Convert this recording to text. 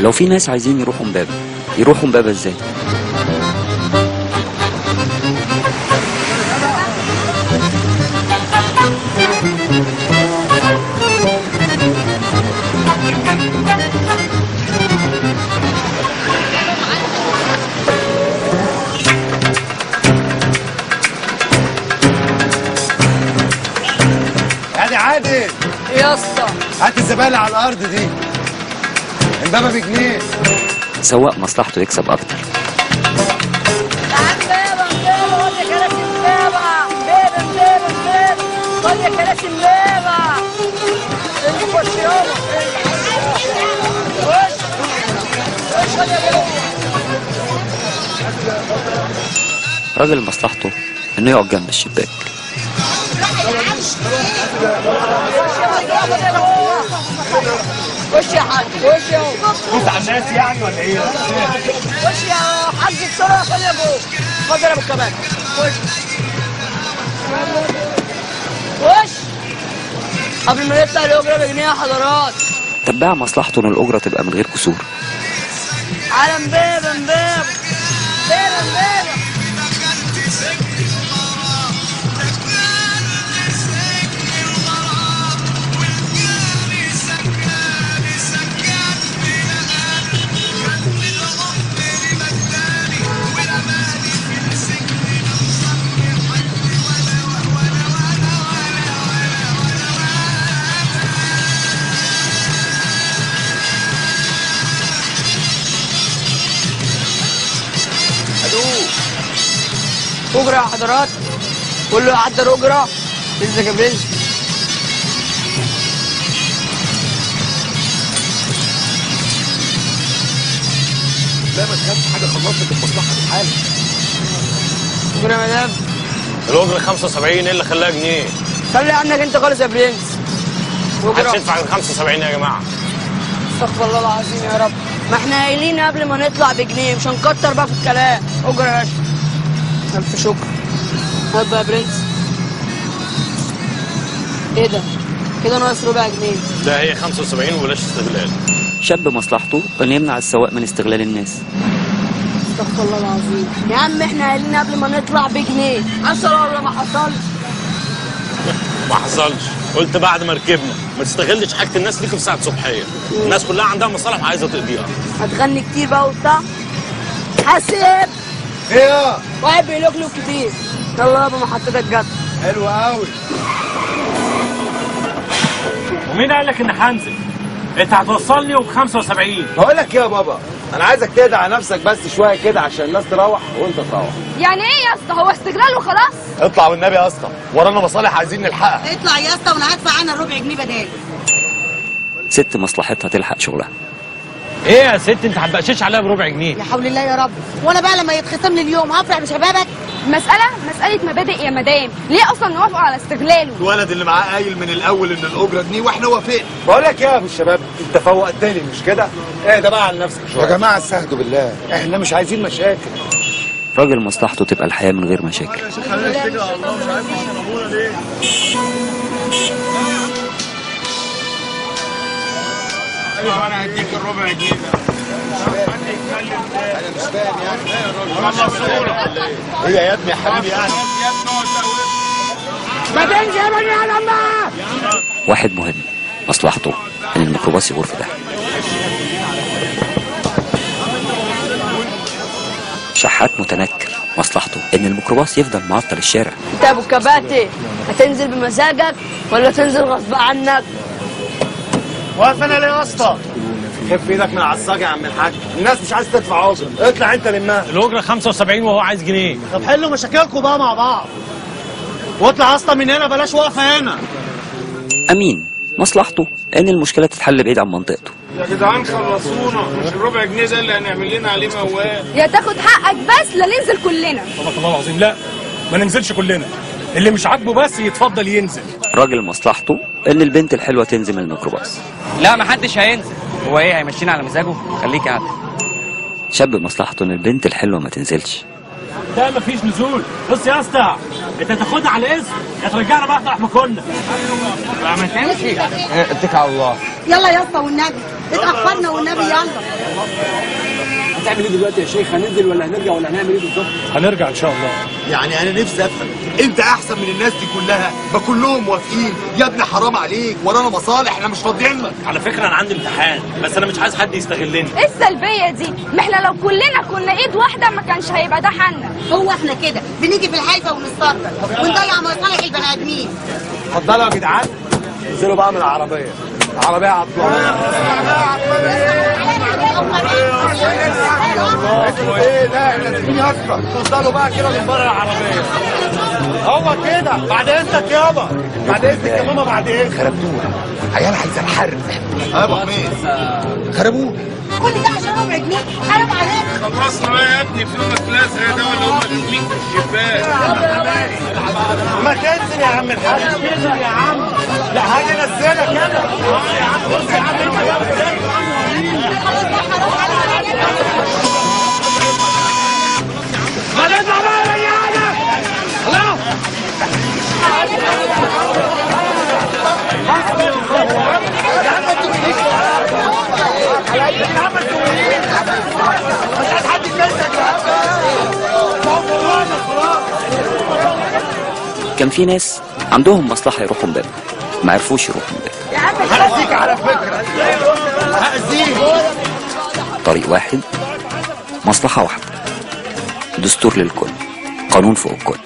لو في ناس عايزين يروحوا امبابة، يروحوا امبابة ازاي؟ عادل ايه يا اسطى؟ هات الزباله على الارض دي. امبابه بجنيه. سواق مصلحته يكسب اكتر. راجل مصلحته انه يقعد جنب الشباك. خش يا حاج، خش يا بص على الناس يعني ولا ايه؟ خش يا حاج بسرعه، خلي يا ابو اتفضل يا ابو الكباب. خش خش قبل ما يطلع الاجره بجنيه يا حضرات. تبع مصلحته ان الاجره تبقى من غير كسور. على امبابه امبابه امبابه. أجرة يا حضرات، كله يحضر أجرة. لسه جبريل لا ما تخافش حاجه، خلصت المصلحه بحالها. أجرة يا مدام. الأجرة 75، ايه اللي خلاها جنيه؟ خلي عنك أنت خالص يا برنس. محدش يدفع غير 75 يا جماعة. استغفر الله العظيم يا رب، ما احنا قايلين قبل ما نطلع بجنيه، مش هنكتر بقى في الكلام. أجرة يا باشا. ألف شكر. هات بقى يا برنس. ايه ده؟ كده ناقص ربع جنيه. لا هي 75 وبلاش استغلال. شاب مصلحته ان يمنع السواق من استغلال الناس. استغفر الله العظيم يا عم، احنا قايلين قبل ما نطلع بجنيه. حصل ولا ما حصلش؟ ما حصلش، قلت بعد ما ركبنا ما تستغلش حاجة الناس ليك في ساعة صبحية. الناس كلها عندها مصالح وعايزة تقضيها. هتغني كتير بقى وبتاع. حاسب ايه يا واحد بيلوكلوك كتير. يلا يابا محطتك جت. حلو قوي. ومين قال لك ان هنزل؟ انت هتوصلني وب 75. بقول لك ايه يا بابا، انا عايزك تهدى على نفسك بس شويه كده عشان الناس تروح وانت تروح. يعني ايه يا اسطى؟ هو استغلال وخلاص؟ اطلع والنبي يا اسطى، ورانا مصالح عايزين نلحقها. اطلع يا اسطى وانا هدفع عنها ربع جنيه بدال. ست مصلحتها تلحق شغلها. ايه يا ست انت هتبقشش عليها بربع جنيه؟ يا حول الله يا رب، وانا بقى لما يتختم لي اليوم هفرح بشبابك؟ مسألة مبادئ يا مدام، ليه اصلا نوافقوا على استغلاله؟ الولد اللي معاه قايل من الاول ان الاجره جنيه واحنا وافقنا. بقول لك ايه يا ابو الشباب، انت فوقتني مش كده؟ اهدى بقى على نفسك شويه. يا جماعه استهدوا بالله، احنا مش عايزين مشاكل. راجل مصلحته تبقى الحياه من غير مشاكل. انا هديك الربع جنيه ده. انا مش فاهم يعني. هي يا ابني يا حبيبي يعني. ما تمشي يا بني ادم بقى. واحد مهم مصلحته ان الميكروباص يغور في ده. شحات متنكر مصلحته ان الميكروباص يفضل معطل الشارع. انت يا ابو الكباتي هتنزل بمزاجك ولا تنزل غصب عنك؟ واقف انا ليه يا اسطى؟ خف ايدك من العصاج يا عم الحاج، الناس مش عايزه تدفع اجره، اطلع انت لمها. الاجره 75 وهو عايز جنيه. طب حلوا مشاكلكم بقى مع بعض. واطلع يا اسطى من هنا، بلاش واقفه هنا. امين مصلحته ان المشكله تتحل بعيد عن منطقته. يا جدعان خلصونا، مش الربع جنيه ده اللي هنعمل لنا عليه موال. يا تاخد حقك بس لا ننزل كلنا. والله العظيم لا، ما ننزلش كلنا، اللي مش عاجبه بس يتفضل ينزل. راجل مصلحته ان البنت الحلوه تنزل من الميكروباص. لا محدش هينزل، هو ايه هيمشينا على مزاجه؟ خليك قاعد. شاب مصلحته ان البنت الحلوه ما تنزلش. لا مفيش نزول. بص يا اسطى، انت تاخدها على اسم يا ترجعنا بقى احنا كنا. ما تمشي. اتكل على الله. يلا يا اسطى والنبي. اتاخرنا والنبي يلا. هتعمل ايه دلوقتي يا شيخ؟ هننزل ولا هنرجع ولا هنعمل ايه بالظبط؟ هنرجع ان شاء الله. يعني انا نفسي افهم، انت احسن من الناس دي كلها؟ ما كلهم موافقين. يا ابني حرام عليك، ورانا مصالح احنا مش فاضيين لك. على فكره انا عندي امتحان، بس انا مش عايز حد يستغلني. ايه السلبيه دي؟ ما احنا لو كلنا كنا ايد واحده ما كانش هيبقى ده حالنا. هو احنا كده بنيجي في الحيفا ونسترجل ونضيع مصالح البني ادمين. اتفضلوا يا جدعان، انزلوا بقى من العربيه. العربيه عطلانه. ايه ده؟ احنا نازلين يا اسطى. اتفضلوا بقى كده من بره العربيه. هو كده. بعد اذنك يابا. بعد اذنك يا ماما. بعد اذنك. خربتونا. عيال عايزه الحرب. يا ابو حميد. خربوه. كل ده عشان ربع جنيه؟ حرام عليك. خلصنا بقى يا ابني، فلوسك لازقه ده ولا هم كاتبين في الشباك؟ ما تنزل يا عم الحاج. انزل يا عم. لا حاجه نزلك كده. يا عم بص يا عم ما نطلع بقى يا رجاله. خلاص. كان في ناس عندهم مصلحة يروحوا امبارح ما عرفوش يروحوا امبارح. هأذيك على فكرة. هأذيك. طريق واحد، مصلحة واحدة، دستور للكل، قانون فوق الكل.